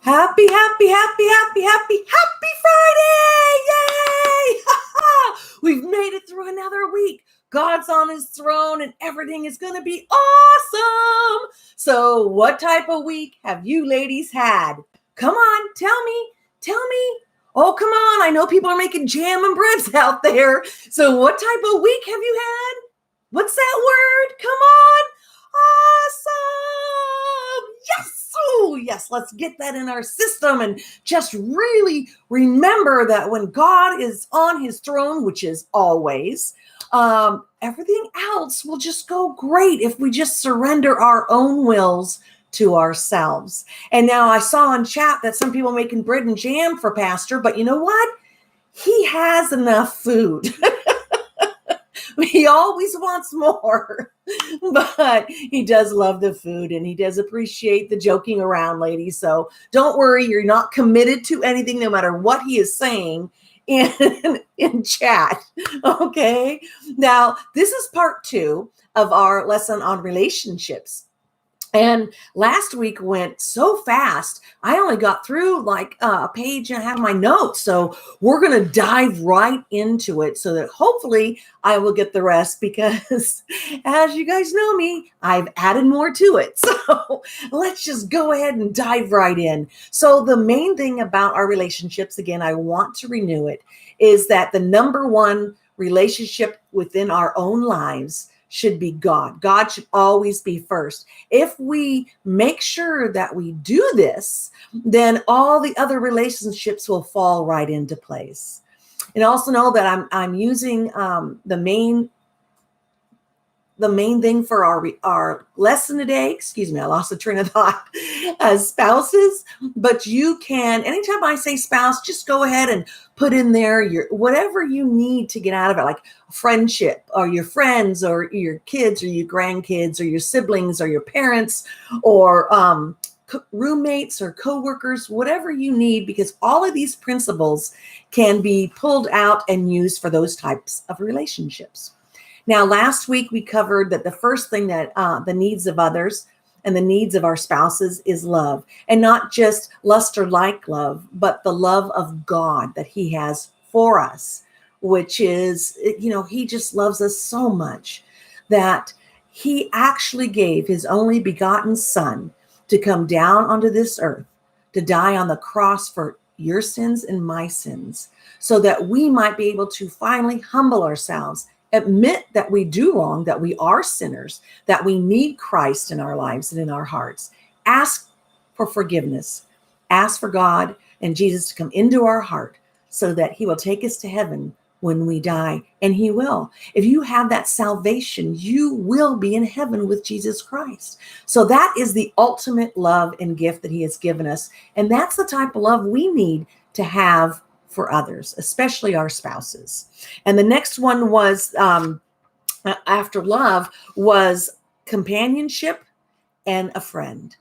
Happy, happy, happy, happy, happy, happy Friday! Yay! We've made it through another week. God's on his throne and everything is going to be awesome. So, what type of week have you ladies had? Come on, tell me. Tell me. Oh, come on. I know people are making jam and breads out there. So, what type of week have you had? What's that word? Come on. Awesome. Yes. Oh, yes. Let's get that in our system and just really remember that when God is on his throne, which is always, everything else will just go great if we just surrender our own wills to ourselves. And now I saw in chat that some people are making bread and jam for Pastor, but you know what? He has enough food. He always wants more, but he does love the food and he does appreciate the joking around, ladies. So don't worry, you're not committed to anything, no matter what he is saying in chat. Okay. Now, this is part 2 of our lesson on relationships. And last week went so fast. I only got through like a page and I have my notes. So we're going to dive right into it so that hopefully I will get the rest because as you guys know me, I've added more to it. So let's just go ahead and dive right in. So the main thing about our relationships, again, I want to renew it, is that the number one relationship within our own lives should be God. God should always be first. If we make sure that we do this, then all the other relationships will fall right into place. And also know that I'm using the main thing for our lesson today. Excuse me, I lost the train of thought. Spouses, but you can, anytime I say spouse, just go ahead and put in there your whatever you need to get out of it, like friendship or your friends or your kids or your grandkids or your siblings or your parents or roommates or coworkers, whatever you need, because all of these principles can be pulled out and used for those types of relationships. Now, last week we covered that the first thing that the needs of others and the needs of our spouses is love, and not just lust or like love, but the love of God that he has for us, which is, he just loves us so much that he actually gave his only begotten son to come down onto this earth, to die on the cross for your sins and my sins, so that we might be able to finally humble ourselves, admit that we do wrong, that we are sinners, that we need Christ in our lives and in our hearts. Ask for forgiveness. Ask for God and Jesus to come into our heart so that he will take us to heaven when we die, and he will. If you have that salvation, you will be in heaven with Jesus Christ. So that is the ultimate love and gift that he has given us. And that's the type of love we need to have for others, especially our spouses. And the next one was, after love, was companionship and a friend.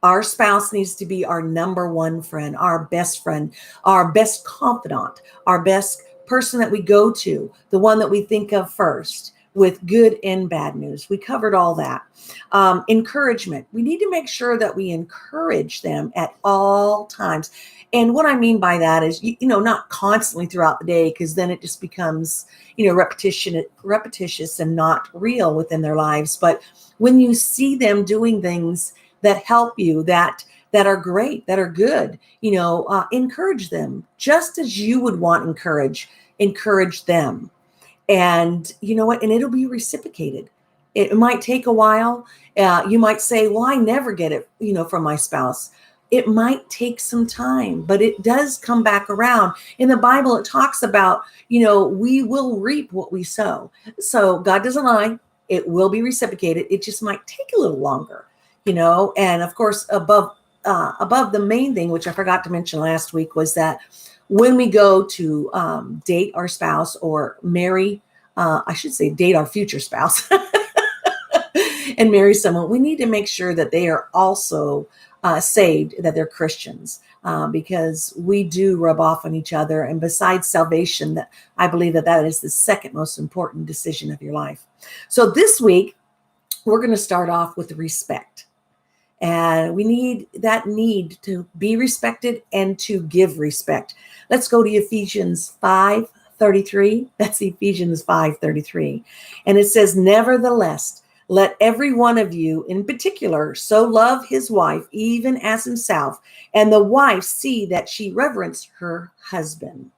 Our spouse needs to be our number one friend, our best confidant, our best person that we go to, the one that we think of first with good and bad news. We covered all that. Encouragement. We need to make sure that we encourage them at all times. And what I mean by that is, not constantly throughout the day, because then it just becomes, repetitious and not real within their lives. But when you see them doing things that help you, that are great, that are good, encourage them just as you would want encourage them. And you know what? And it'll be reciprocated. It might take a while. You might say, well, I never get it, from my spouse. It might take some time, but it does come back around. In the Bible, it talks about, we will reap what we sow. So God doesn't lie. It will be reciprocated. It just might take a little longer, and of course, above the main thing, which I forgot to mention last week, was that when we go to date our spouse or marry, date our future spouse and marry someone, we need to make sure that they are also saved, that they're Christians, because we do rub off on each other. And besides salvation, that I believe that is the second most important decision of your life. So this week, we're going to start off with respect. And we need that need to be respected and to give respect. Let's go to Ephesians 5:33. That's Ephesians 5:33. And it says, nevertheless, let every one of you in particular so love his wife, even as himself, and the wife see that she reverence her husband.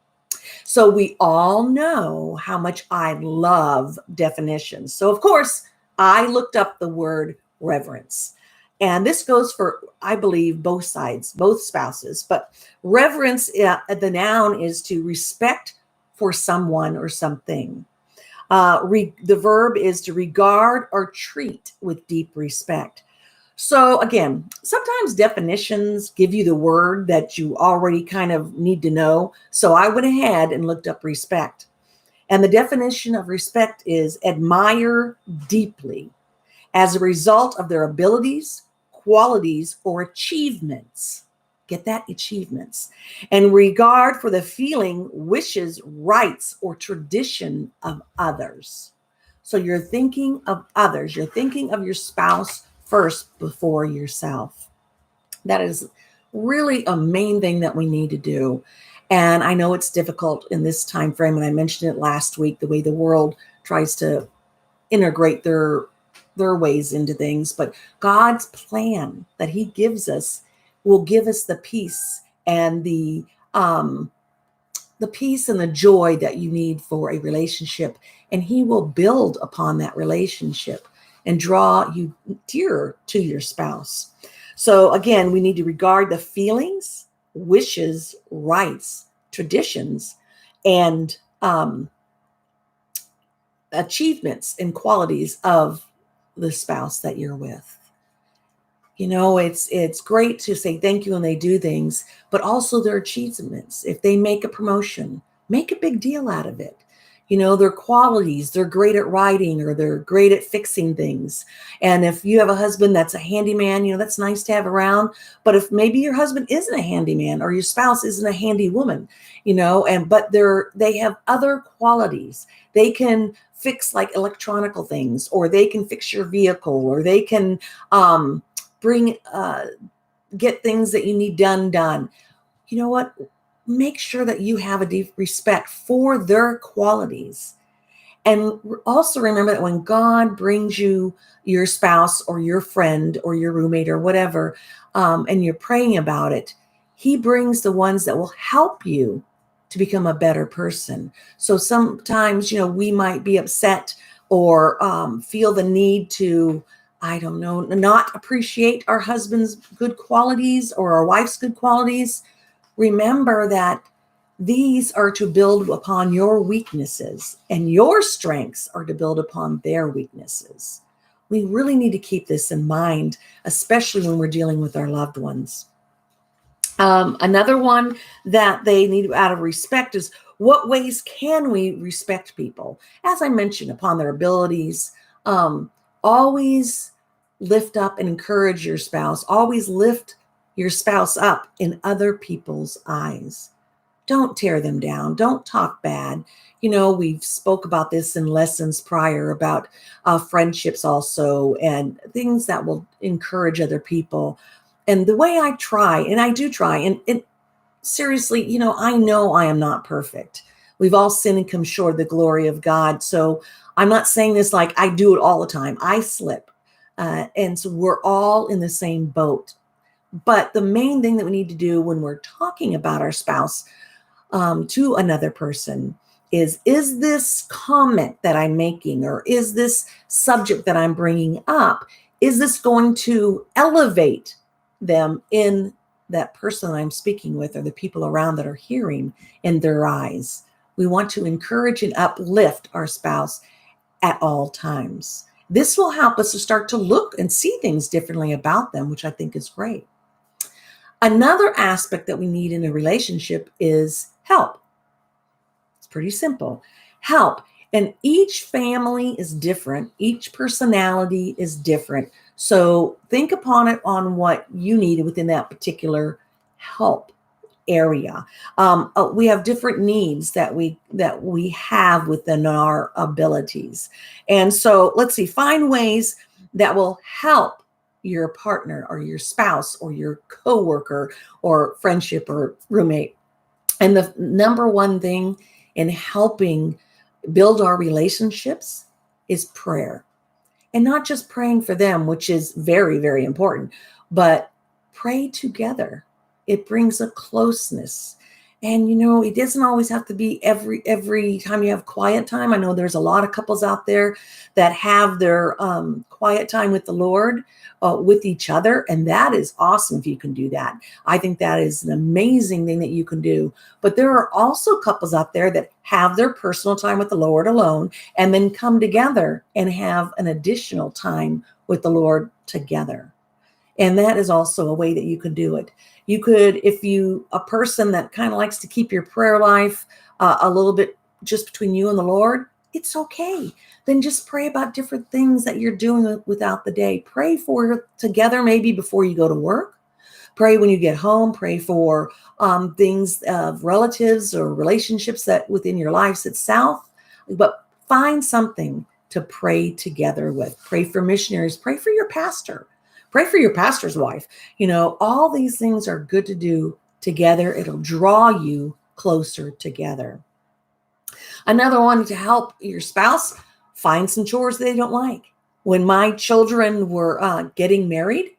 So we all know how much I love definitions. So, of course, I looked up the word reverence. And this goes for, I believe, both sides, both spouses. But reverence, the noun is to respect for someone or something. The verb is to regard or treat with deep respect. So again, sometimes definitions give you the word that you already kind of need to know. So I went ahead and looked up respect. And the definition of respect is admire deeply as a result of their abilities, qualities, or achievements. Get that? Achievements. And regard for the feeling, wishes, rights, or tradition of others. So you're thinking of others. You're thinking of your spouse first before yourself. That is really a main thing that we need to do. And I know it's difficult in this time frame, and I mentioned it last week, the way the world tries to integrate their ways into things. But God's plan that he gives us will give us the peace and the peace and the joy that you need for a relationship. And he will build upon that relationship and draw you dearer to your spouse. So again, we need to regard the feelings, wishes, rights, traditions, and achievements and qualities of the spouse that you're with. You know, it's great to say thank you when they do things, but also their achievements. If they make a promotion, make a big deal out of it. You know, their qualities, they're great at writing or they're great at fixing things. And if you have a husband that's a handyman, you know, that's nice to have around. But if maybe your husband isn't a handyman or your spouse isn't a handy woman, you know, but they have other qualities. They can fix like electronical things, or they can fix your vehicle, or they can get things that you need done. You know what? Make sure that you have a deep respect for their qualities. And also remember that when God brings you your spouse or your friend or your roommate or whatever, and you're praying about it, he brings the ones that will help you to become a better person. So sometimes, you know, we might be upset or feel the need to, I don't know, not appreciate our husband's good qualities or our wife's good qualities. Remember that these are to build upon your weaknesses, and your strengths are to build upon their weaknesses. We really need to keep this in mind, especially when we're dealing with our loved ones. Another one that they need out of respect is, what ways can we respect people? As I mentioned, upon their abilities. Always lift up and encourage your spouse. Always lift your spouse up in other people's eyes. Don't tear them down. Don't talk bad. You know, we've spoke about this in lessons prior about friendships also, and things that will encourage other people. And the way I try, and I do try, and seriously, you know I am not perfect. We've all sinned and come short of the glory of God. So I'm not saying this like I do it all the time. I slip. And so we're all in the same boat. But the main thing that we need to do when we're talking about our spouse to another person is this comment that I'm making, or is this subject that I'm bringing up, is this going to elevate them in that person that I'm speaking with, or the people around that are hearing, in their eyes? We want to encourage and uplift our spouse at all times. This will help us to start to look and see things differently about them, which I think is great. Another aspect that we need in a relationship is help. It's pretty simple. Help. And each family is different. Each personality is different. So think upon it on what you need within that particular help area. We have different needs that we have within our abilities. And so let's see, find ways that will help your partner or your spouse or your coworker or friendship or roommate. And the number one thing in helping build our relationships is prayer. And not just praying for them, which is very, very important, but pray together. It brings a closeness. And it doesn't always have to be every time you have quiet time. I know there's a lot of couples out there that have their quiet time with the Lord, with each other, and that is awesome if you can do that. I think that is an amazing thing that you can do. But there are also couples out there that have their personal time with the Lord alone, and then come together and have an additional time with the Lord together. And that is also a way that you can do it. You could, if you, a person that kind of likes to keep your prayer life a little bit just between you and the Lord, it's okay. Then just pray about different things that you're doing without the day. Pray for together, maybe before you go to work. Pray when you get home. Pray for things of relatives or relationships that within your lives itself. But find something to pray together with. Pray for missionaries. Pray for your pastor. Pray for your pastor's wife. All these things are good to do together. It'll draw you closer together. Another one to help your spouse, find some chores they don't like. When my children were getting married,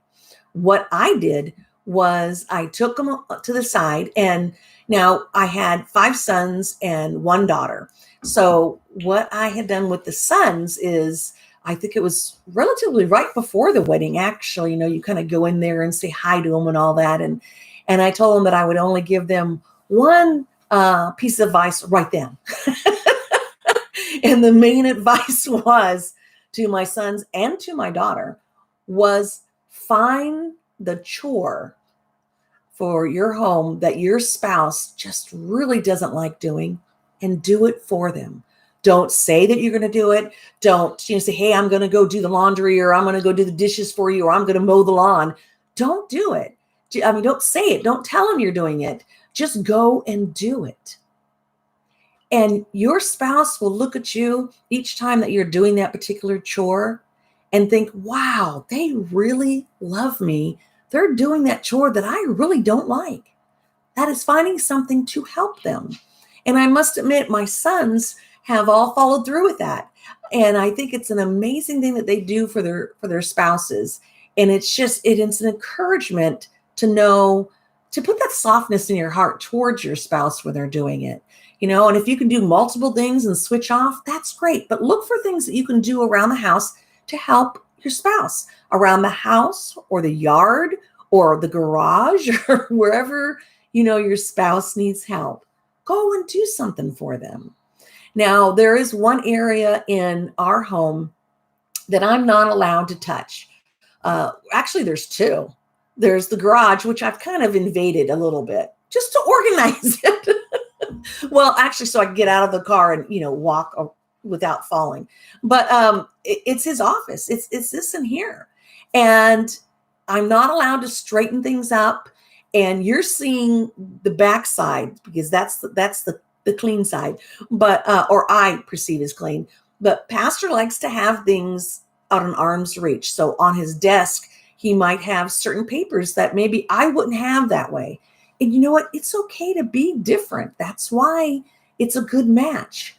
what I did was I took them to the side, and now I had 5 sons and 1 daughter. So what I had done with the sons is, I think it was relatively right before the wedding, actually, you kind of go in there and say hi to them and all that. And I told them that I would only give them one piece of advice right then. And the main advice was to my sons and to my daughter was find the chore for your home that your spouse just really doesn't like doing and do it for them. Don't say that you're going to do it. Don't say, hey, I'm going to go do the laundry, or I'm going to go do the dishes for you, or I'm going to mow the lawn. Don't do it. Don't say it. Don't tell them you're doing it. Just go and do it. And your spouse will look at you each time that you're doing that particular chore and think, wow, they really love me. They're doing that chore that I really don't like. That is finding something to help them. And I must admit, my sons have all followed through with that. And I think it's an amazing thing that they do for their spouses. And it's an encouragement to know, to put that softness in your heart towards your spouse when they're doing it. And if you can do multiple things and switch off, that's great. But look for things that you can do around the house to help your spouse, around the house or the yard or the garage or wherever, your spouse needs help. Go and do something for them. Now, there is one area in our home that I'm not allowed to touch. Actually, there's 2. There's the garage, which I've kind of invaded a little bit just to organize it. Well, actually, so I can get out of the car and, walk without falling. But it's his office. It's this in here. And I'm not allowed to straighten things up. And you're seeing the backside because that's the clean side, but or I perceive as clean. But Pastor likes to have things out an arm's reach. So on his desk, he might have certain papers that maybe I wouldn't have that way. And you know what? It's okay to be different. That's why it's a good match.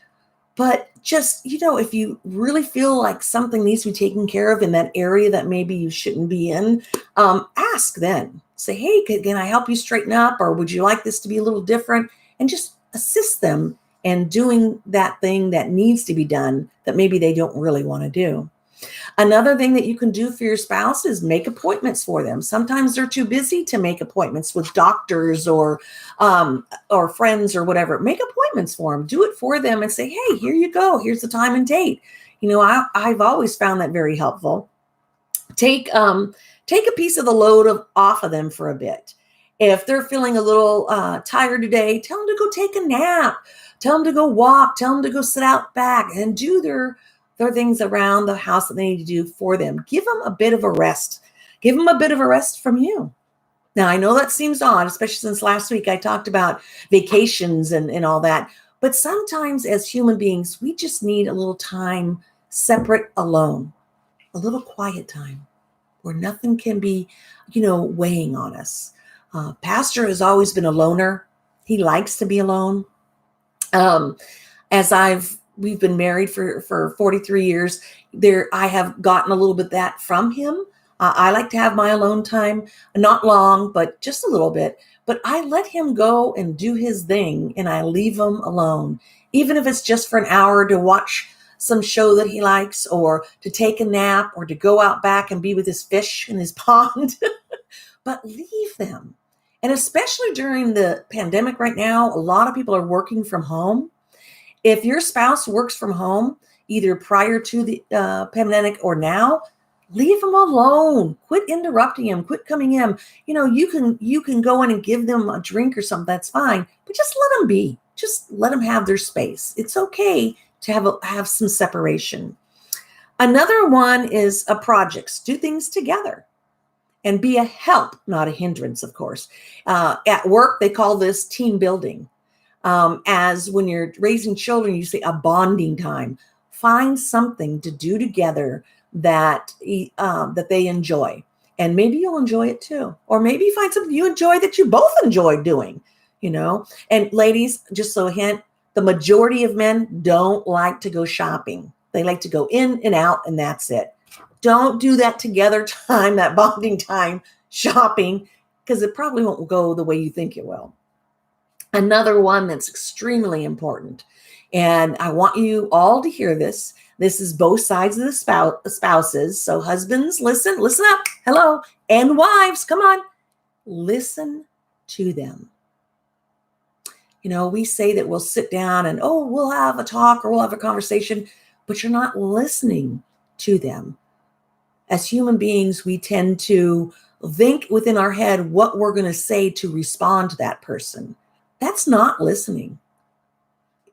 But just, if you really feel like something needs to be taken care of in that area that maybe you shouldn't be in, ask then. Say, hey, can I help you straighten up? Or would you like this to be a little different? And just assist them in doing that thing that needs to be done that maybe they don't really want to do. Another thing that you can do for your spouse is make appointments for them. Sometimes they're too busy to make appointments with doctors or friends or whatever. Make appointments for them. Do it for them and say, hey, here you go. Here's the time and date. I've always found that very helpful. Take a piece of the load off of them for a bit. If they're feeling a little tired today, tell them to go take a nap. Tell them to go walk. Tell them to go sit out back and do their things around the house that they need to do for them. Give them a bit of a rest. Give them a bit of a rest from you. Now, I know that seems odd, especially since last week I talked about vacations and all that. But sometimes as human beings, we just need a little time separate, alone, a little quiet time. where nothing can be, weighing on us. Pastor has always been a loner. He likes to be alone. Um, as we've been married for 43 years, I have gotten a little bit that from him. I like to have my alone time, not long, but just a little bit. But I let him go and do his thing, and I leave him alone, even if it's just for an hour to watch some show that he likes, or to take a nap, or to go out back and be with his fish in his pond. But leave them. And especially during the pandemic right now, a lot of people are working from home. If your spouse works from home, either prior to the pandemic or now, leave them alone. Quit interrupting them. Quit coming in. You can go in and give them a drink or something. That's fine, but just let them be. Just let them have their space. It's okay to have some separation. Another one is projects. Do things together. And be a help, not a hindrance, of course. At work, they call this team building. As when you're raising children, you say a bonding time. Find something to do together that they enjoy. And maybe you'll enjoy it too. Or maybe you find something you enjoy that you both enjoy doing, And ladies, just so a hint, the majority of men don't like to go shopping. They like to go in and out, and that's it. Don't do that together time, that bonding time, shopping, because it probably won't go the way you think it will. Another one that's extremely important, and I want you all to hear this. This is both sides of the spouses. So husbands, listen up. Hello. And wives, come on. Listen to them. We say that we'll sit down and, we'll have a talk or we'll have a conversation, but you're not listening to them. As human beings, we tend to think within our head what we're going to say to respond to that person. That's not listening.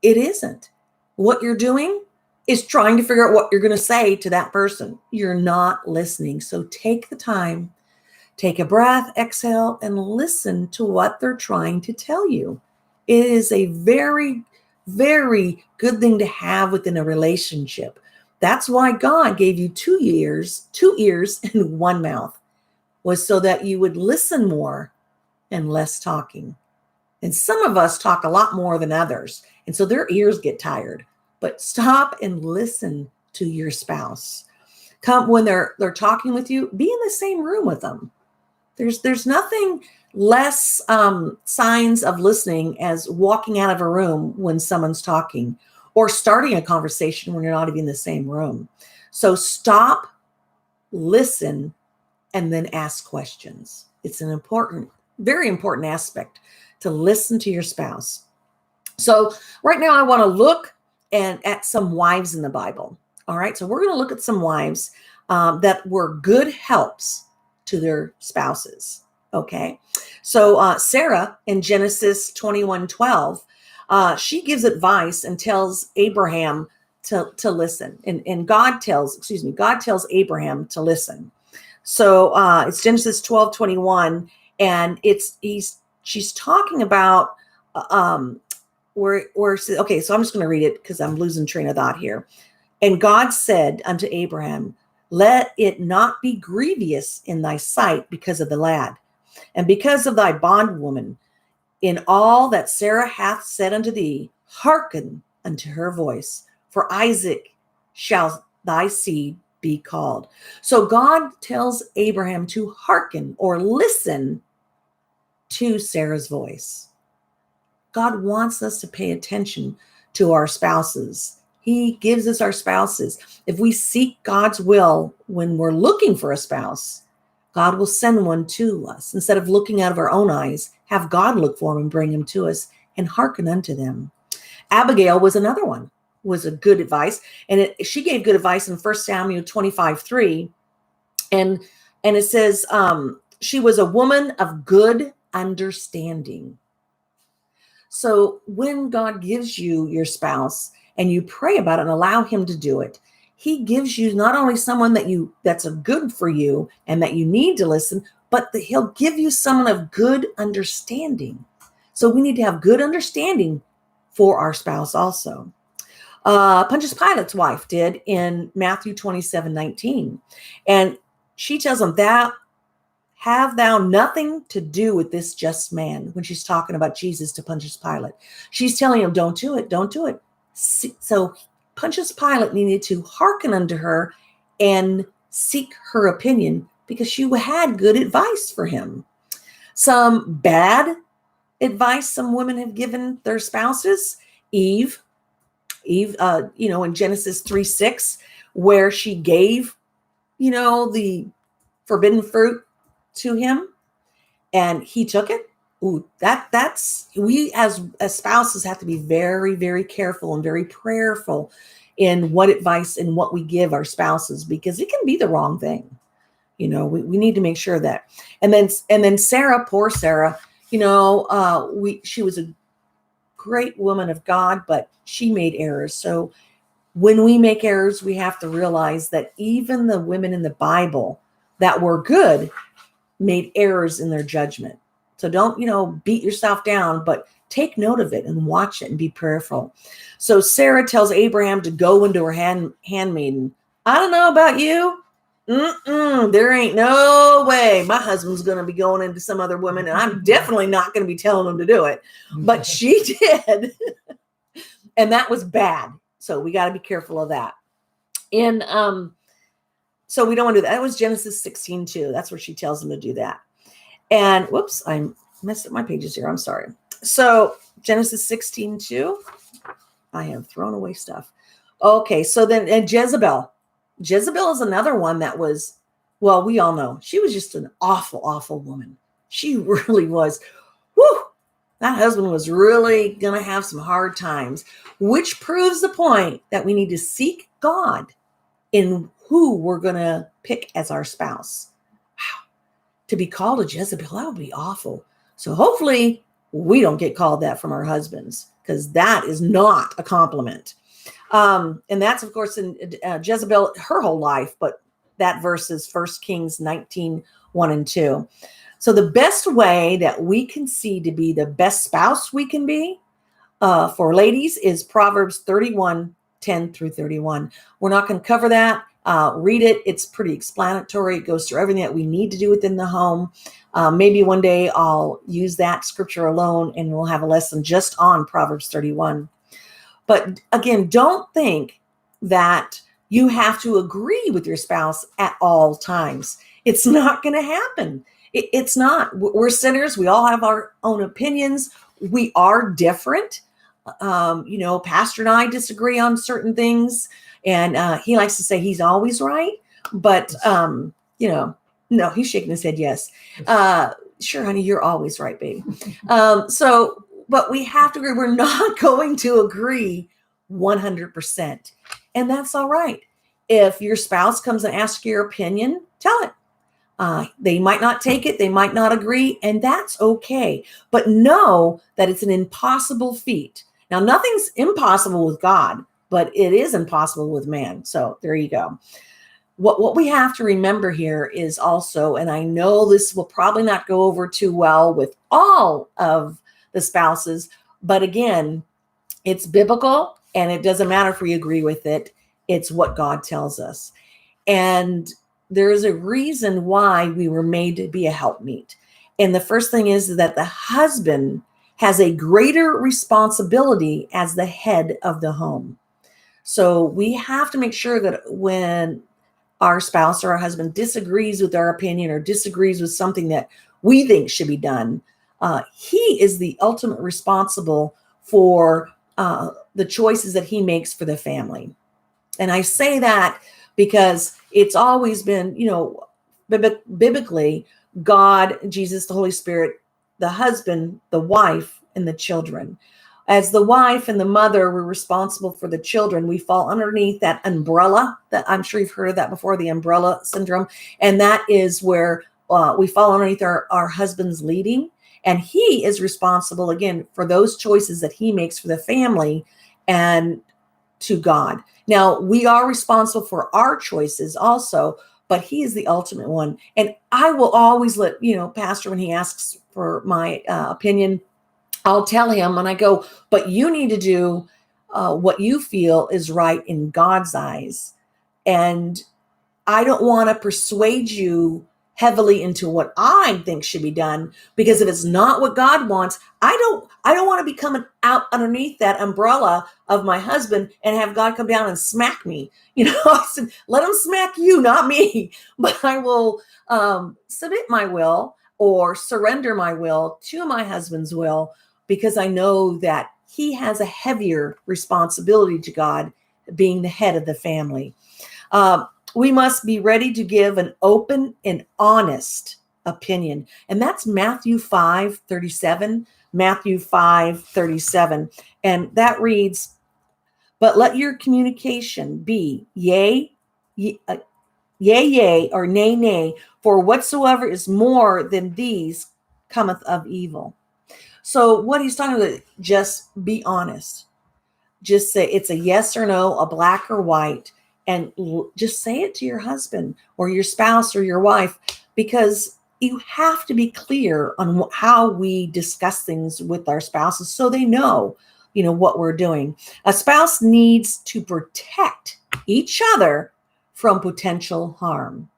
It isn't. What you're doing is trying to figure out what you're going to say to that person. You're not listening. So take the time, take a breath, exhale, and listen to what they're trying to tell you. It is a very, very good thing to have within a relationship. That's why God gave you two ears and one mouth, was so that you would listen more and less talking. And some of us talk a lot more than others, and so their ears get tired. But stop and listen to your spouse. Come when they're talking with you, be in the same room with them. There's nothing less signs of listening as walking out of a room when someone's talking, or starting a conversation when you're not even in the same room. So stop, listen, and then ask questions. It's an important, very important aspect to listen to your spouse. So right now I want to look at some wives in the Bible. All right. So we're going to look at some wives that were good helps to their spouses. Okay. So Sarah in Genesis 21:12, she gives advice and tells Abraham to listen. And God tells Abraham to listen. So it's Genesis 12:21, and she's talking about okay, so I'm just going to read it because I'm losing train of thought here. And God said unto Abraham, let it not be grievous in thy sight because of the lad, and because of thy bondwoman. In all that Sarah hath said unto thee, hearken unto her voice, for Isaac shall thy seed be called. So God tells Abraham to hearken or listen to Sarah's voice. God wants us to pay attention to our spouses. He gives us our spouses. If we seek God's will when we're looking for a spouse, God will send one to us. Instead of looking out of our own eyes, have God look for them and bring them to us and hearken unto them. Abigail was another one, was a good advice. And she gave good advice in 1 Samuel 25:3. And it says, she was a woman of good understanding. So when God gives you your spouse and you pray about it and allow him to do it, he gives you not only someone that's a good for you and that you need to listen, but that he'll give you someone of good understanding. So we need to have good understanding for our spouse also. Pontius Pilate's wife did in Matthew 27:19. And she tells him, "Thou have thou nothing to do with this just man," when she's talking about Jesus to Pontius Pilate. She's telling him, don't do it, don't do it. So Pontius Pilate needed to hearken unto her and seek her opinion because she had good advice for him. Some bad advice some women have given their spouses. Eve, in Genesis 3:6, where she gave, the forbidden fruit to him and he took it. Ooh, that's we as spouses have to be very, very careful and very prayerful in what advice and what we give our spouses, because it can be the wrong thing. We need to make sure that. And then Sarah, poor Sarah, she was a great woman of God, but she made errors. So when we make errors, we have to realize that even the women in the Bible that were good made errors in their judgment. So don't, beat yourself down, but take note of it and watch it and be prayerful. So Sarah tells Abraham to go into her handmaiden. I don't know about you. There ain't no way my husband's going to be going into some other woman, and I'm definitely not going to be telling him to do it. But she did. And that was bad. So we got to be careful of that. And so we don't want to do that. That was Genesis 16:2. That's where she tells him to do that. And whoops, I messed up my pages here. I'm sorry. So Genesis 16:2. I have thrown away stuff. Okay, so then and Jezebel. Jezebel is another one that was, well, we all know she was just an awful, awful woman. She really was. Whew, that husband was really going to have some hard times, which proves the point that we need to seek God in who we're going to pick as our spouse. Wow. To be called a Jezebel, that would be awful. So hopefully we don't get called that from our husbands, because that is not a compliment. And that's, of course, in Jezebel, her whole life, but that verse is 1 Kings 19:1-2. So the best way that we can see to be the best spouse we can be for ladies is Proverbs 31:10-31. We're not going to cover that. Read it. It's pretty explanatory. It goes through everything that we need to do within the home. Maybe one day I'll use that scripture alone and we'll have a lesson just on Proverbs 31. But again, don't think that you have to agree with your spouse at all times. It's not going to happen. It's not. We're sinners. We all have our own opinions. We are different. Pastor and I disagree on certain things. And he likes to say he's always right. But, no, he's shaking his head yes. Sure, honey, you're always right, baby. But we have to agree. We're not going to agree 100%. And that's all right. If your spouse comes and asks your opinion, tell it. They might not take it. They might not agree. And that's okay. But know that it's an impossible feat. Now, nothing's impossible with God, but it is impossible with man. So there you go. What we have to remember here is also, and I know this will probably not go over too well with all of the spouses, but again, it's biblical and it doesn't matter if we agree with it. It's what God tells us. And there's a reason why we were made to be a helpmeet. And the first thing is that the husband has a greater responsibility as the head of the home. So we have to make sure that when our spouse or our husband disagrees with our opinion or disagrees with something that we think should be done, he is the ultimate responsible for the choices that he makes for the family. And I say that because it's always been, biblically, God, Jesus, the Holy Spirit, the husband, the wife, and the children. As the wife and the mother, we're responsible for the children. We fall underneath that umbrella that I'm sure you've heard of that before, the umbrella syndrome. And that is where we fall underneath our husband's leading. And he is responsible, again, for those choices that he makes for the family and to God. Now, we are responsible for our choices also, but he is the ultimate one. And I will always let, Pastor, when he asks for my opinion, I'll tell him and I go, but you need to do what you feel is right in God's eyes. And I don't want to persuade you heavily into what I think should be done, because if it's not what God wants, I don't want to be coming out underneath that umbrella of my husband and have God come down and smack me. I said, let him smack you, not me. But I will submit my will or surrender my will to my husband's will, because I know that he has a heavier responsibility to God, being the head of the family. We must be ready to give an open and honest opinion. And that's Matthew 5:37. Matthew 5:37. And that reads, but let your communication be yea, yea, or nay, nay, for whatsoever is more than these cometh of evil. So what he's talking about, just be honest. Just say it's a yes or no, a black or white, and just say it to your husband or your spouse or your wife, because you have to be clear on how we discuss things with our spouses, so they know, what we're doing. A spouse needs to protect each other from potential harm.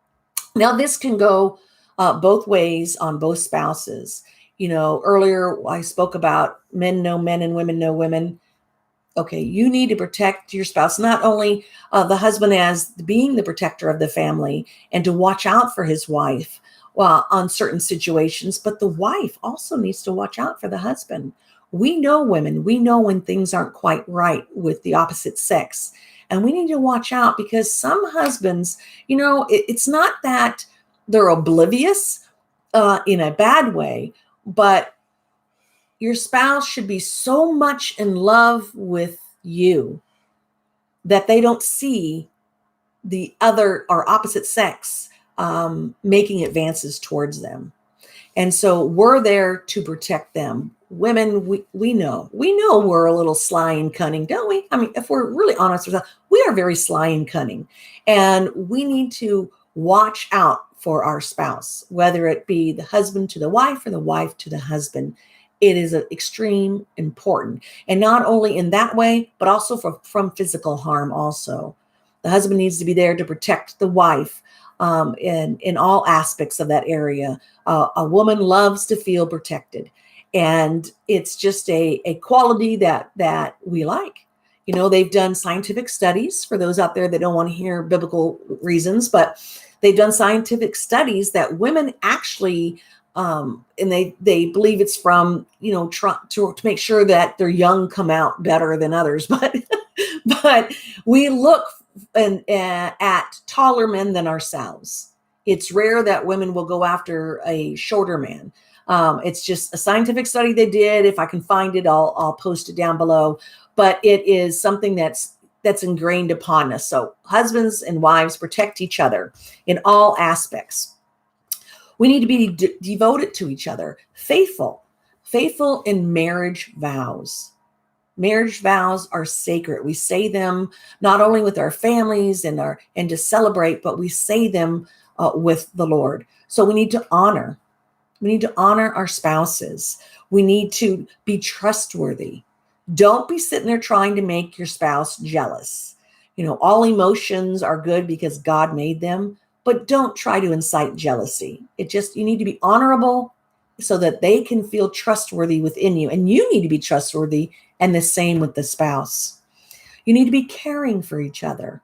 Now, this can go both ways on both spouses. Earlier I spoke about men know men and women know women. Okay, you need to protect your spouse, not only the husband as being the protector of the family and to watch out for his wife on certain situations, but the wife also needs to watch out for the husband. We know women, we know when things aren't quite right with the opposite sex, and we need to watch out, because some husbands, it's not that they're oblivious in a bad way, but your spouse should be so much in love with you that they don't see the other or opposite sex making advances towards them. And so we're there to protect them. Women, we know we're a little sly and cunning, don't we? I mean, if we're really honest with ourselves, we are very sly and cunning. And we need to watch out for our spouse, whether it be the husband to the wife or the wife to the husband. It is extreme important. And not only in that way, but also from physical harm also. The husband needs to be there to protect the wife in all aspects of that area. A woman loves to feel protected. And it's just a quality that we like. They've done scientific studies, for those out there that don't want to hear biblical reasons, but they've done scientific studies that women actually and they believe it's from, to make sure that their young come out better than others. But we look at taller men than ourselves. It's rare that women will go after a shorter man. It's just a scientific study they did. If I can find it, I'll post it down below. But it is something that's ingrained upon us. So husbands and wives, protect each other in all aspects. We need to be devoted to each other, faithful in marriage vows. Marriage vows are sacred. We say them not only with our families and to celebrate, but we say them with the Lord. So we need to honor. We need to honor our spouses. We need to be trustworthy. Don't be sitting there trying to make your spouse jealous. All emotions are good because God made them, but don't try to incite jealousy. You need to be honorable so that they can feel trustworthy within you. And you need to be trustworthy, and the same with the spouse. You need to be caring for each other.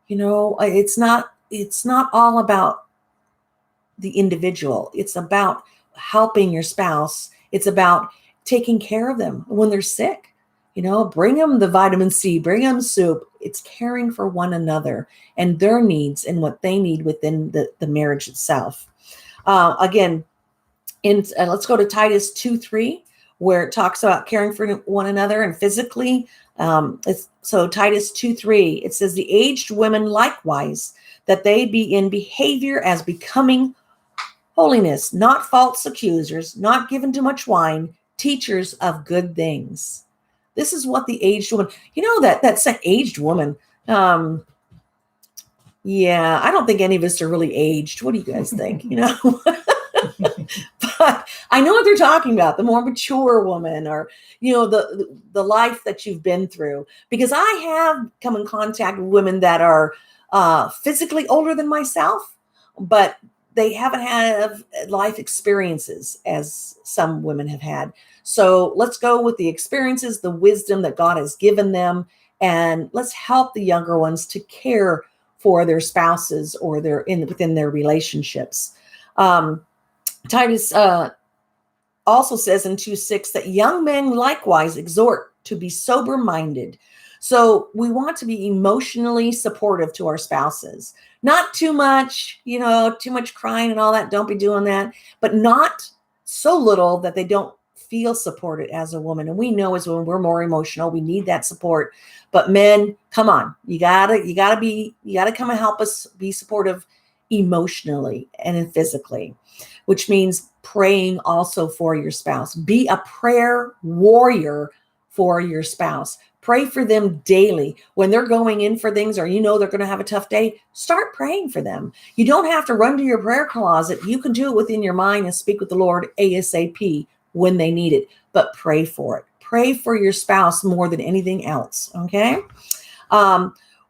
It's not all about the individual. It's about helping your spouse. It's about taking care of them when they're sick. Bring them the vitamin C, bring them soup. It's caring for one another and their needs and what they need within the marriage itself. Again, let's go to Titus 2:3, where it talks about caring for one another and physically. So Titus 2:3, it says, the aged women likewise, that they be in behavior as becoming holiness, not false accusers, not given to much wine, teachers of good things. This is what the aged woman, that's an aged woman. Yeah, I don't think any of us are really aged. What do you guys think? But I know what they're talking about, the more mature woman, or, the life that you've been through, because I have come in contact with women that are physically older than myself, but they haven't had life experiences as some women have had. So let's go with the experiences, the wisdom that God has given them, and let's help the younger ones to care for their spouses or within their relationships. Titus also says in 2:6 that young men likewise exhort to be sober-minded. So we want to be emotionally supportive to our spouses. Not too much, too much crying and all that. Don't be doing that. But not so little that they don't feel supported as a woman. And we know as women, we're more emotional. We need that support. But men, come on. You gotta come and help us be supportive emotionally and physically, which means praying also for your spouse. Be a prayer warrior for your spouse. Pray for them daily. When they're going in for things or they're going to have a tough day, start praying for them. You don't have to run to your prayer closet. You can do it within your mind and speak with the Lord ASAP when they need it. But pray for it. Pray for your spouse more than anything else, okay?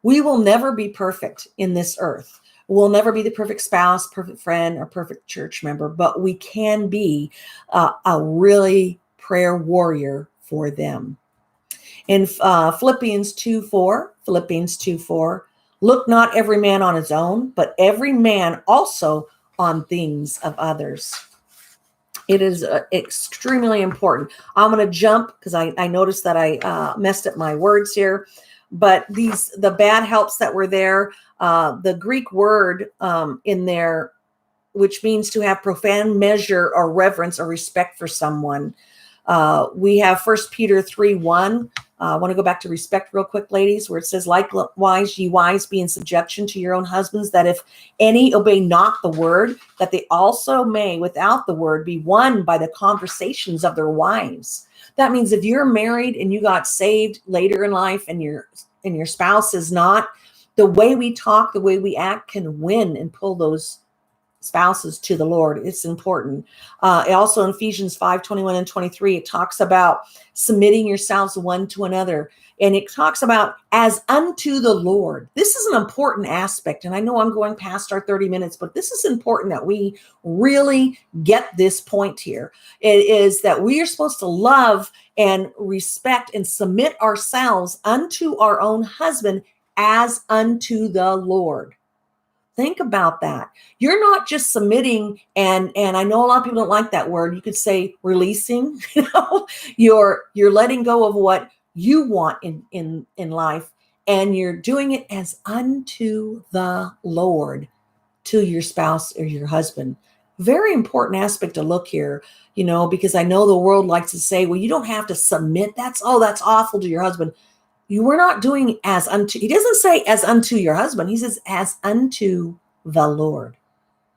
We will never be perfect in this earth. We'll never be the perfect spouse, perfect friend, or perfect church member, but we can be a really prayer warrior for them. In Philippians 2:4, look not every man on his own, but every man also on things of others. It is extremely important. I'm going to jump because I noticed that I messed up my words here. But the bad helps that were there, the Greek word in there, which means to have profound measure or reverence or respect for someone. We have 1 Peter 3:1. I want to go back to respect real quick, ladies, where it says, likewise, ye wives, be in subjection to your own husbands, that if any obey not the word, that they also may, without the word, be won by the conversations of their wives. That means if you're married and you got saved later in life and your spouse is not, the way we talk, the way we act can win and pull those spouses to the Lord. It's important. Also in Ephesians 5:21 and 23, it talks about submitting yourselves one to another. And it talks about as unto the Lord. This is an important aspect. And I know I'm going past our 30 minutes, but this is important that we really get this point here. It is that we are supposed to love and respect and submit ourselves unto our own husband as unto the Lord. Think about that. You're not just submitting, and I know a lot of people don't like that word. You could say releasing. You're letting go of what you want in life, and you're doing it as unto the Lord to your spouse or your husband. Very important aspect to look here, because I know the world likes to say, well, you don't have to submit. That's awful to your husband. You were not doing as unto, he doesn't say as unto your husband. He says as unto the Lord.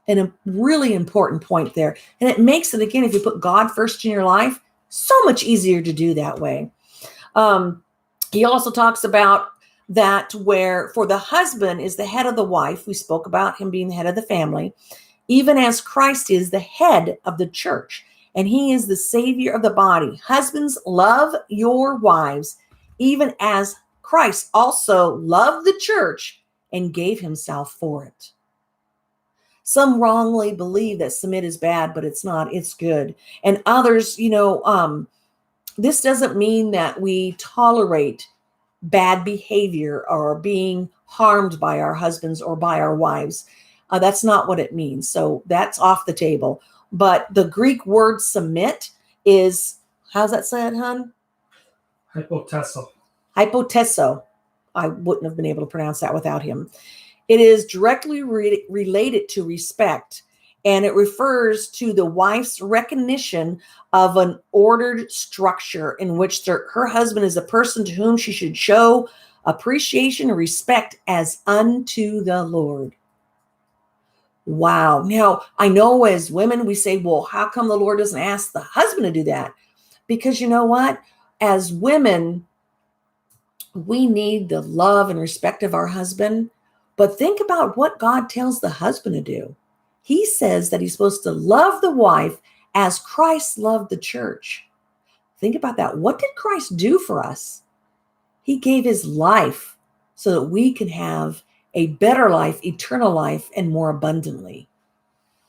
And a really important point there. And it makes it, again, if you put God first in your life, so much easier to do that way. He also talks about that where for the husband is the head of the wife. We spoke about him being the head of the family, even as Christ is the head of the church. And he is the savior of the body. Husbands, love your wives, even as Christ also loved the church and gave himself for it. Some wrongly believe that submit is bad, but it's not. It's good. And others, this doesn't mean that we tolerate bad behavior or being harmed by our husbands or by our wives. That's not what it means. So that's off the table. But the Greek word submit is, how's that said, hon? Hypotesso. I wouldn't have been able to pronounce that without him. It is directly related to respect, and it refers to the wife's recognition of an ordered structure in which her husband is a person to whom she should show appreciation and respect as unto the Lord. Wow. Now, I know as women, we say, well, how come the Lord doesn't ask the husband to do that? Because you know what? As women, we need the love and respect of our husband. But think about what God tells the husband to do. He says that he's supposed to love the wife as Christ loved the church. Think about that. What did Christ do for us? He gave his life so that we can have a better life, eternal life, and more abundantly.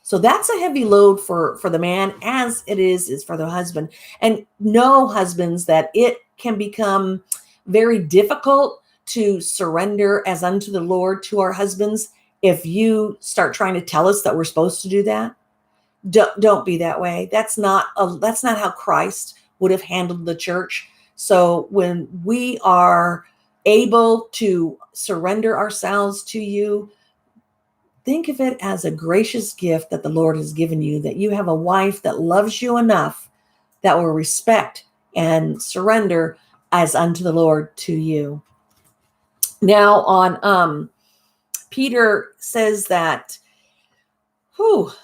So that's a heavy load for the man, as it is for the husband. And know, husbands, that it can become very difficult to surrender as unto the Lord to our husbands if you start trying to tell us that we're supposed to do that. Don't be that way. That's not how Christ would have handled the church. So when we are able to surrender ourselves to you, think of it as a gracious gift that the Lord has given you, that you have a wife that loves you enough that will respect and surrender as unto the Lord to you. Now on Peter says that,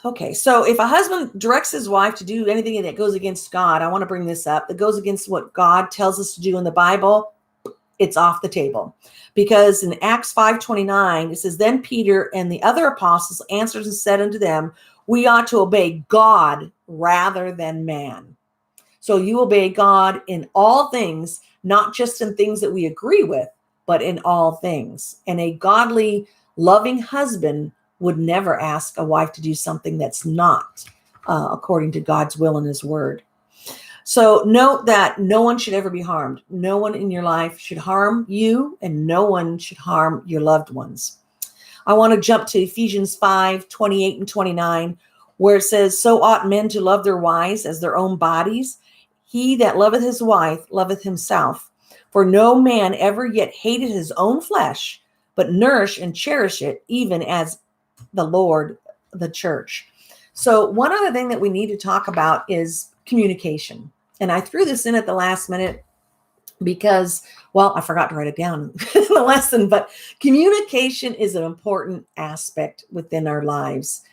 okay, so if a husband directs his wife to do anything that goes against God, I want to bring this up, that goes against what God tells us to do in the Bible, it's off the table. Because in Acts 5:29, it says, then Peter and the other apostles answered and said unto them, we ought to obey God rather than man. So you obey God in all things, not just in things that we agree with, but in all things. And a godly, loving husband would never ask a wife to do something that's not according to God's will and his word. So note that no one should ever be harmed. No one in your life should harm you, and no one should harm your loved ones. I want to jump to Ephesians 5:28 and 29, where it says, so ought men to love their wives as their own bodies. He that loveth his wife loveth himself. For no man ever yet hated his own flesh, but nourish and cherish it, even as the Lord, the church. So one other thing that we need to talk about is communication. And I threw this in at the last minute because, well, I forgot to write it down in the lesson, but communication is an important aspect within our lives.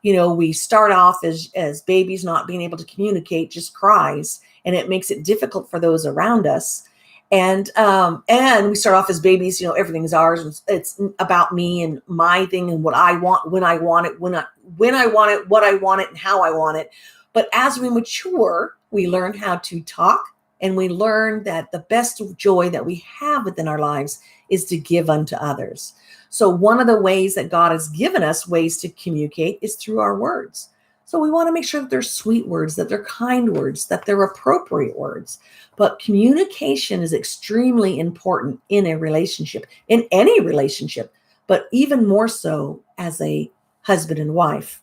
You know, we start off as babies not being able to communicate, just cries, and it makes it difficult for those around us. And we start off as babies, you know, everything's ours. It's about me and my thing and what I want, when I want it, when I want it, what I want it, and how I want it. But as we mature, we learn how to talk, and we learn that the best joy that we have within our lives is to give unto others. So one of the ways that God has given us ways to communicate is through our words. So we want to make sure that they're sweet words, that they're kind words, that they're appropriate words. But communication is extremely important in a relationship, in any relationship, but even more so as a husband and wife.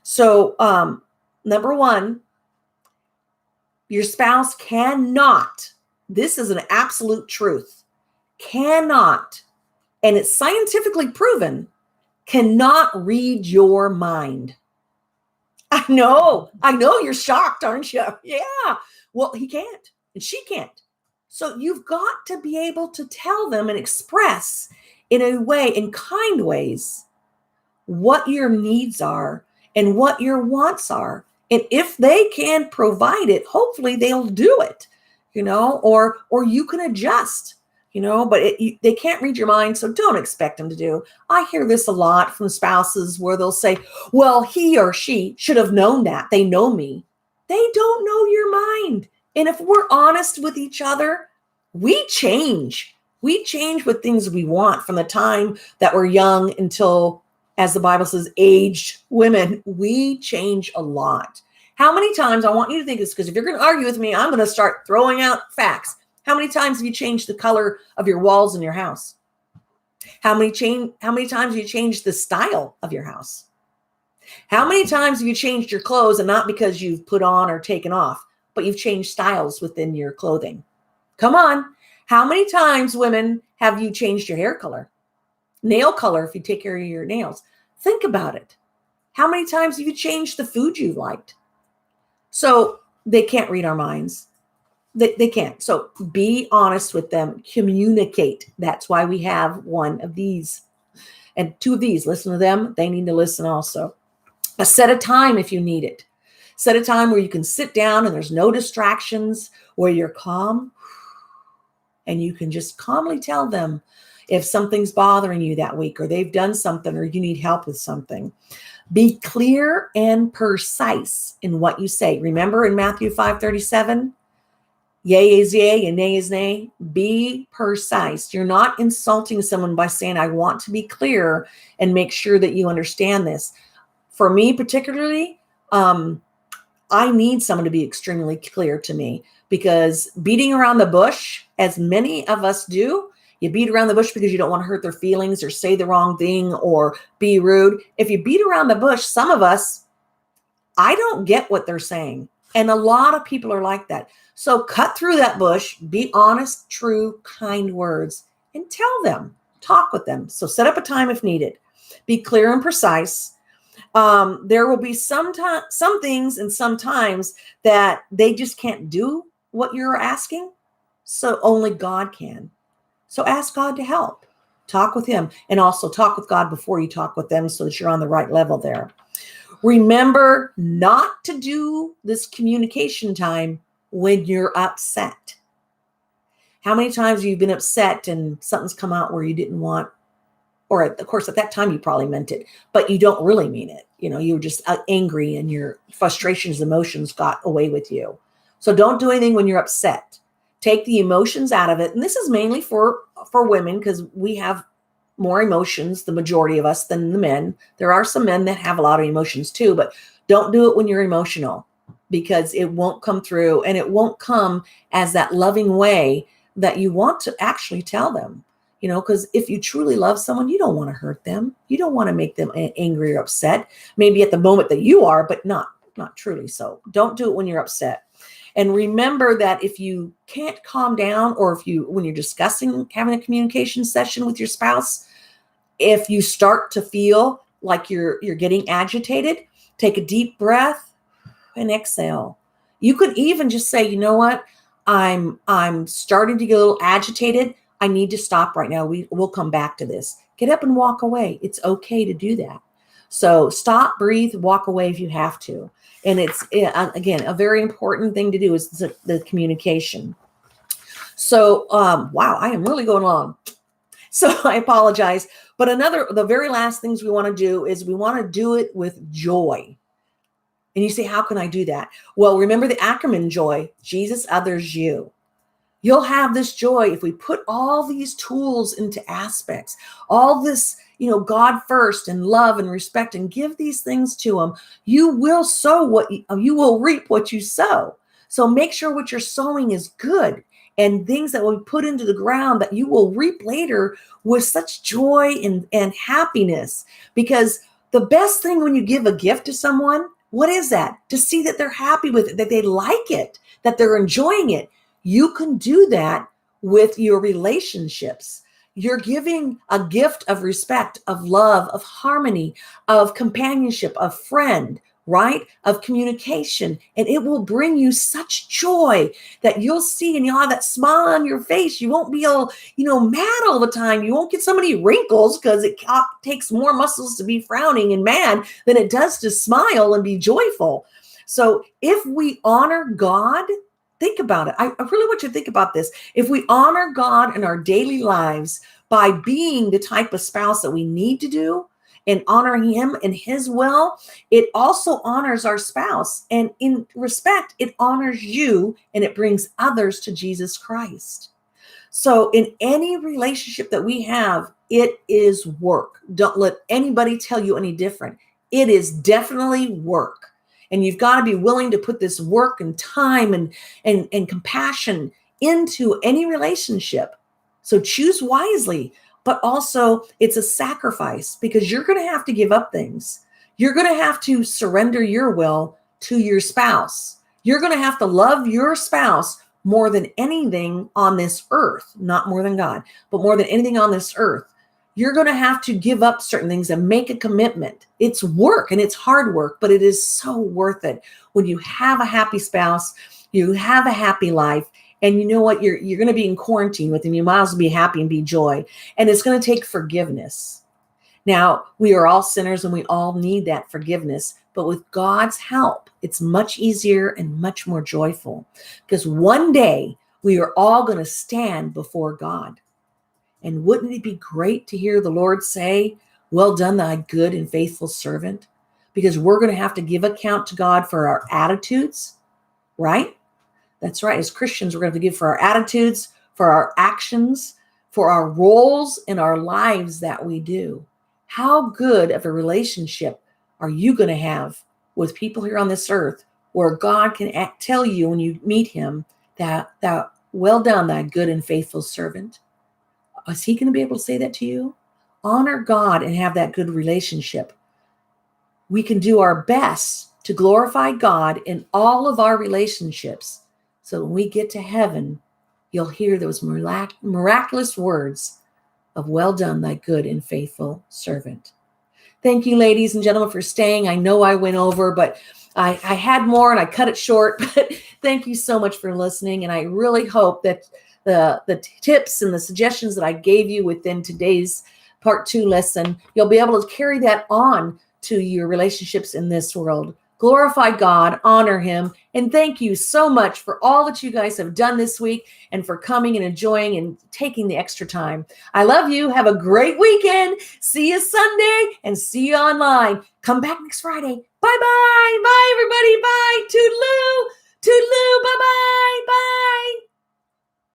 So number one, your spouse cannot, this is an absolute truth, cannot, and it's scientifically proven, cannot read your mind. I know you're shocked, aren't you? Yeah. Well, he can't, and she can't. So you've got to be able to tell them and express in a way, in kind ways, what your needs are and what your wants are. And if they can provide it, hopefully they'll do it, you know, or you can adjust, you know, but they can't read your mind. So don't expect them to do. I hear this a lot from spouses where they'll say, well, he or she should have known that. They know me. They don't know your mind. And if we're honest with each other, we change. We change with things we want from the time that we're young until, as the Bible says, aged women. We change a lot. How many times, I want you to think this, because if you're going to argue with me, I'm going to start throwing out facts. How many times have you changed the color of your walls in your house? How many times have you changed the style of your house? How many times have you changed your clothes, and not because you've put on or taken off, but you've changed styles within your clothing? Come on. How many times, women, have you changed your hair color? Nail color, if you take care of your nails. Think about it. How many times have you changed the food you liked? So they can't read our minds. They can't. So be honest with them. Communicate. That's why we have one of these and two of these. Listen to them. They need to listen also. Set a time if you need it. Set a time where you can sit down and there's no distractions, where you're calm, and you can just calmly tell them if something's bothering you that week, or they've done something, or you need help with something. Be clear and precise in what you say. Remember in Matthew 5:37, Yea is yea and nay is nay. Be precise. You're not insulting someone by saying, I want to be clear and make sure that you understand this. For me particularly, I need someone to be extremely clear to me, because beating around the bush, as many of us do, you beat around the bush because you don't want to hurt their feelings or say the wrong thing or be rude. If you beat around the bush, some of us, I don't get what they're saying. And a lot of people are like that. So cut through that bush, be honest, true, kind words, and tell them, talk with them. So set up a time if needed. Be clear and precise. There will be some things and sometimes that they just can't do what you're asking. So only God can. So ask God to help. Talk with him, and also talk with God before you talk with them so that you're on the right level there. Remember not to do this communication time when you're upset. How many times have you been upset and something's come out where you didn't want, or of course at that time you probably meant it, but you don't really mean it. You were just angry and your frustrations, emotions got away with you. So don't do anything when you're upset. Take the emotions out of it. And this is mainly for women, because we have more emotions, the majority of us, than the men. There are some men that have a lot of emotions too, but don't do it when you're emotional, because it won't come through, and it won't come as that loving way that you want to actually tell them. Because if you truly love someone, you don't want to hurt them. You don't want to make them angry or upset. Maybe at the moment that you are, but not truly. So don't do it when you're upset. And remember that if you can't calm down, or when you're discussing having a communication session with your spouse, if you start to feel like you're getting agitated, take a deep breath and exhale. You could even just say, you know what? I'm starting to get a little agitated. I need to stop right now. We'll come back to this. Get up and walk away. It's okay to do that. So stop, breathe, walk away if you have to. And it's, again, a very important thing to do is the communication. So, wow, I am really going long. So I apologize. But the very last things we want to do is we want to do it with joy. And you say, how can I do that? Well, remember the acronym JOY: Jesus, others, you. You'll have this joy if we put all these tools into aspects, all this, God first and love and respect, and give these things to him. You will sow you will reap what you sow. So make sure what you're sowing is good, and things that will be put into the ground that you will reap later with such joy and happiness. Because the best thing when you give a gift to someone, what is that? To see that they're happy with it, that they like it, that they're enjoying it. You can do that with your relationships. You're giving a gift of respect, of love, of harmony, of companionship, of friend, right? Of communication. And it will bring you such joy that you'll see, and you'll have that smile on your face. You won't be all, mad all the time. You won't get so many wrinkles, because it takes more muscles to be frowning and mad than it does to smile and be joyful. So if we honor God, think about it. I really want you to think about this. If we honor God in our daily lives by being the type of spouse that we need to do, and honoring him and his will, it also honors our spouse. And in respect, it honors you, and it brings others to Jesus Christ. So in any relationship that we have, it is work. Don't let anybody tell you any different. It is definitely work. And you've got to be willing to put this work and time and compassion into any relationship. So choose wisely, but also it's a sacrifice, because you're going to have to give up things. You're going to have to surrender your will to your spouse. You're going to have to love your spouse more than anything on this earth, not more than God, but more than anything on this earth. You're going to have to give up certain things and make a commitment. It's work, and it's hard work, but it is so worth it. When you have a happy spouse, you have a happy life, and you know what? You're going to be in quarantine with them. You might as well be happy and be joy. And it's going to take forgiveness. Now, we are all sinners, and we all need that forgiveness. But with God's help, it's much easier and much more joyful, because one day we are all going to stand before God. And wouldn't it be great to hear the Lord say, well done, thy good and faithful servant? Because we're going to have to give account to God for our attitudes, right? That's right. As Christians, we're going to give for our attitudes, for our actions, for our roles in our lives that we do. How good of a relationship are you going to have with people here on this earth where God can tell you when you meet him that well done, thy good and faithful servant? Is he going to be able to say that to you? Honor God and have that good relationship. We can do our best to glorify God in all of our relationships. So when we get to heaven, you'll hear those miraculous words of well done, thy good and faithful servant. Thank you, ladies and gentlemen, for staying. I know I went over, but I had more and I cut it short. But thank you so much for listening. And I really hope that the tips and the suggestions that I gave you within today's part 2 lesson, you'll be able to carry that on to your relationships in this world. Glorify God, honor him, and thank you so much for all that you guys have done this week and for coming and enjoying and taking the extra time. I love you. Have a great weekend. See you Sunday and see you online. Come back next Friday. Bye-bye. Bye, everybody. Bye. Toodaloo. Toodaloo. Bye-bye. Bye.